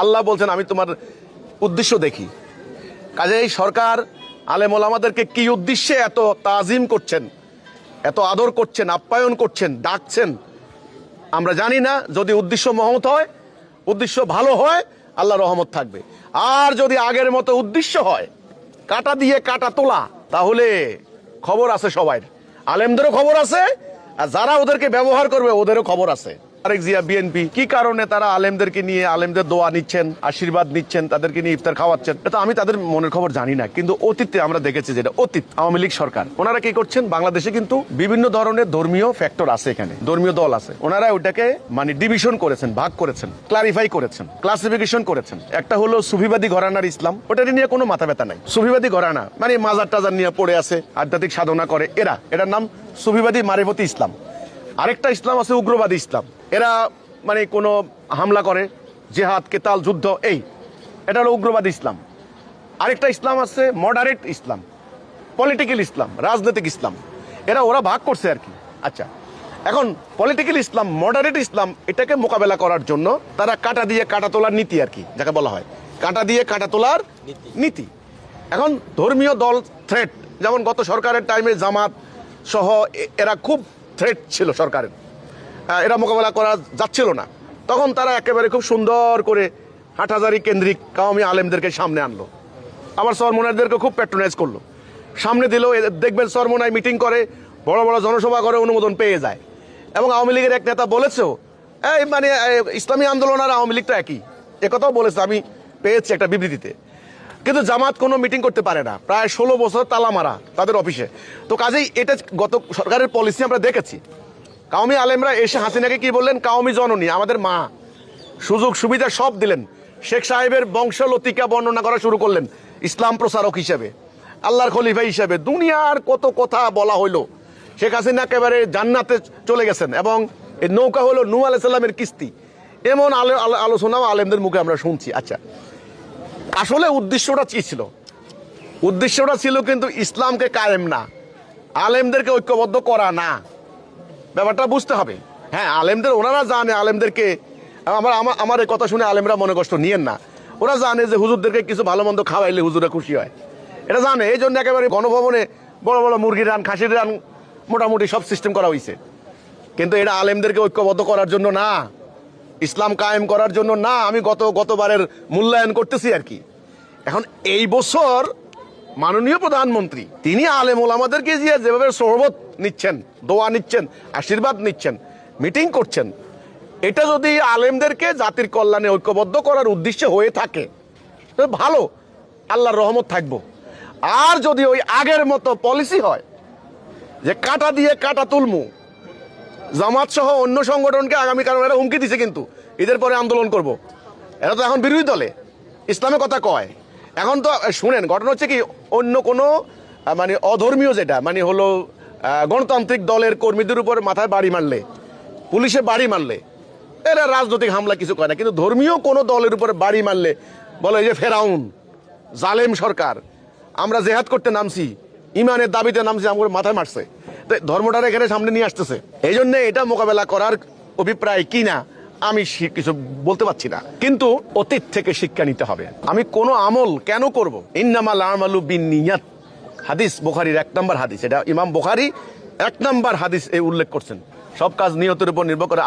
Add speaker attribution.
Speaker 1: আল্লাহ বলছেন আমি তোমার উদ্দেশ্য দেখি। কাজেই সরকার আলেম ওলামাদেরকে কি উদ্দেশ্যে এত তাজিম করছেন, এত আদর করছেন, আপ্যায়ন করছেন, ডাকছেন আমরা জানি না। যদি উদ্দেশ্য মহৎ হয়, উদ্দেশ্য ভালো হয়, আল্লাহ রহমত থাকবে। আর যদি আগের মতো উদ্দেশ্য হয় কাটা দিয়ে কাটা তোলা, তাহলে খবর আছে সবাই, আলেমদেরও খবর আছে, আর যারা ওদেরকে ব্যবহার করবে ওদেরও খবর আছে। তারেক জিয়া বিএনপি কি কারণে তারা আলেমদেরকে নিয়ে আলেমদের দোয়া নিচ্ছেন, আশীর্বাদ নিচ্ছেন, তাদেরকে নিয়ে ইফতার খাওয়াচ্ছেন, এটা আমি তাদের মনের খবর জানি না। কিন্তু অতীতে আমরা দেখেছি, যেটা অতীত আওয়ামী লীগ সরকার, ওনারা কি করছেন, বাংলাদেশে কিন্তু বিভিন্ন ধরনের ধর্মীয় ফ্যাক্টর আছে, এখানে ধর্মীয় দল আছে, ওনারা ওটাকে মানে ডিভিশন করেছেন, ভাগ করেছেন, ক্লারিফাই করেছেন, ক্লাসিফিকেশন করেছেন। একটা হলো সুফিবাদী ঘরানার ইসলাম, ওটা নিয়ে কোনো মাথা ব্যথা নাই। সুফিবাদী ঘরানা মানে মাজার টাজার নিয়ে পড়ে আছে, আধ্যাত্মিক সাধনা করে, এটার নাম সুফিবাদী মারিফতি ইসলাম। আরেকটা ইসলাম আছে উগ্রবাদী ইসলাম, এরা মানে কোনো হামলা করে, জেহাদ, কেতাল, যুদ্ধ, এটা হলো উগ্রবাদী ইসলাম। আরেকটা ইসলাম আছে মডারেট ইসলাম, পলিটিক্যাল ইসলাম, রাজনৈতিক ইসলাম, ওরা ভাগ করছে আর কি। আচ্ছা, এখন পলিটিক্যাল ইসলাম, মডারেট ইসলাম, এটাকে মোকাবেলা করার জন্য তারা কাটা দিয়ে কাটা তোলার নীতি আর কি, যাকে বলা হয় কাটা দিয়ে কাটা তোলার নীতি। এখন ধর্মীয় দল থ্রেট, যেমন গত সরকারের টাইমে জামাত সহ এরা খুব থ্রেট ছিল সরকারের, এরা মোকাবেলা করা যাচ্ছিল না। তখন তারা একেবারে খুব সুন্দর করে হাটহাজারী কেন্দ্রিক কাওমি আলেমদেরকে সামনে আনলো, আবার চরমোনাইদেরকে খুব প্যাট্রোনাইজ করলো, সামনে দিল। দেখবেন চরমোনাই মিটিং করে, বড় বড় জনসভা করে, অনুমোদন পেয়ে যায়। এবং আওয়ামী লীগের এক নেতা বলেছেও, মানে ইসলামী আন্দোলন আর আওয়ামী লীগটা একই, একথাও বলেছে, আমি পেয়েছি একটা বিবৃতিতে। কিন্তু জামাত কোনো মিটিং করতে পারে না, প্রায় 16 বছর তালা মারা তাদের অফিসে। তো কাজেই এটা গত সরকারের পলিসি আমরা দেখেছি। কাওমি আলেমরা এসে হাসিনাকে কি বললেন, কাওমি জননী, আমাদের মা, সুযোগ সুবিধা সব দিলেন। শেখ সাহেবের বংশলতিকা বর্ণনা করা শুরু করলেন ইসলাম প্রচারক হিসেবে, আল্লাহর খলিফা হিসেবে, দুনিয়ার কত কথা বলা হইলো। শেখ হাসিনা একেবারে জান্নাতে চলে গেছেন, এবং এই নৌকা হলো নূহ আলাইহিস সালামের কিস্তি, এমন আলোচনাও আলেমদের মুখে আমরা শুনছি। আচ্ছা, আসলে উদ্দেশ্যটা কি ছিল? উদ্দেশ্যটা ছিল কিন্তু ইসলামকে কায়েম না, আলেমদেরকে ঐক্যবদ্ধ করা না। ব্যাপারটা বুঝতে হবে। হ্যাঁ, আলেমদের, ওনারা জানে আলেমদেরকে, আমার এই কথা শুনে আলেমরা মনে কষ্ট নিয়েন না, ওরা জানে যে হুজুরদেরকে কিছু ভালো মন্দ খাওয়াইলে হুজুরা খুশি হয়, এটা জানে। এই জন্য একেবারে গণভবনে বড় বড় মুরগির রান, খাসির রান, মোটামুটি সব সিস্টেম করা হয়েছে। কিন্তু এটা আলেমদেরকে ঐক্যবদ্ধ করার জন্য না, ইসলাম কায়েম করার জন্য না। আমি গতবারের মূল্যায়ন করতেছি আর কি। এখন এই বছর মাননীয় প্রধানমন্ত্রী তিনি আলেম ওলামাদেরকে যেভাবে সোহবত নিচ্ছেন, দোয়া নিচ্ছেন, আশীর্বাদ নিচ্ছেন, মিটিং করছেন, এটা যদি আলেমদেরকে জাতির কল্যাণে ঐক্যবদ্ধ করার উদ্দেশ্যে হয়ে থাকে ভালো, আল্লাহর রহমত থাকবো। আর যদি ওই আগের মতো পলিসি হয় যে কাটা দিয়ে কাটা তুলমু, জামাত সহ অন্য সংগঠনকে আগামীকাল এরা হুমকি দিছে, কিন্তু ঈদের পরে আন্দোলন করব, এরা তো এখন বিরোধী দলে, ইসলামের কথা কয়। এখন তো শুনেন, ঘটনা হচ্ছে কি, অন্য কোনো মানে অধর্মীয় যেটা মানে হলো গণতান্ত্রিক দলের কর্মীদের উপর মাথায় বাড়ি মারলে, পুলিশে বাড়ি মারলে, এরা রাজনৈতিক হামলা কিছু করে না। কিন্তু ধর্মীয় কোনো দলের উপরে বাড়ি মারলে বলে যে ফেরাউন, জালেম সরকার, আমরা জেহাদ করতে নামছি, ইমানের দাবিতে নামছি, আমাদের মাথায় মারছে। ধর্মটার এখানে সামনে নিয়ে আসতেছে, এই জন্য এটা মোকাবেলা করার অভিপ্রায় কিনা আমি কিছু বলতে পারছি না। কিন্তু অতীত থেকে শিক্ষা নিতে হবে। আমি কোনো আমল কেন করব, ইন্নামাল আমালু বিন্নিয়াত, হাদিস বুখারীর 1 নম্বর হাদিস, এটা ইমাম বুখারী 1 নম্বর হাদিস উল্লেখ করছেন। সব কাজ নিয়তের উপর নির্ভর করে।